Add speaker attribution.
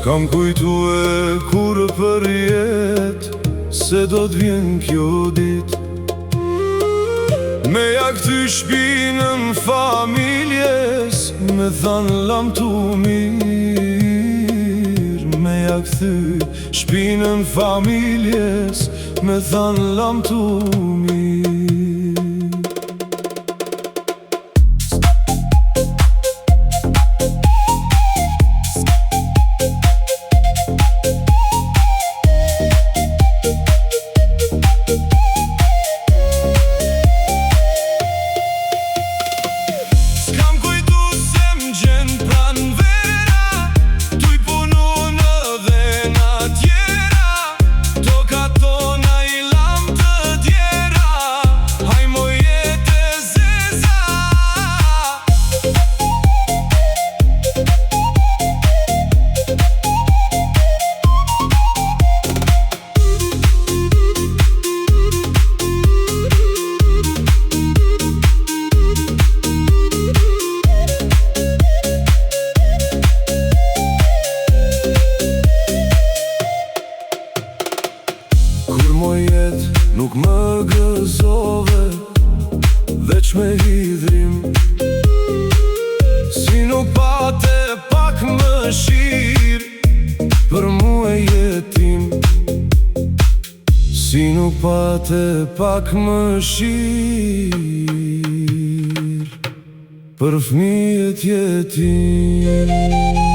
Speaker 1: S'kam kujtue kur për jet se do t'vjen kjo dit, me ja kty shpinën familjes, me than lam tu mirë. Me ja kty shpinën familjes, me than lam tu mirë. Nuk më gëzove, veç me hidhrim, si nuk pate pak më shirë për mu e jetim. Si nuk pate pak më shirë për fëmijët jetim.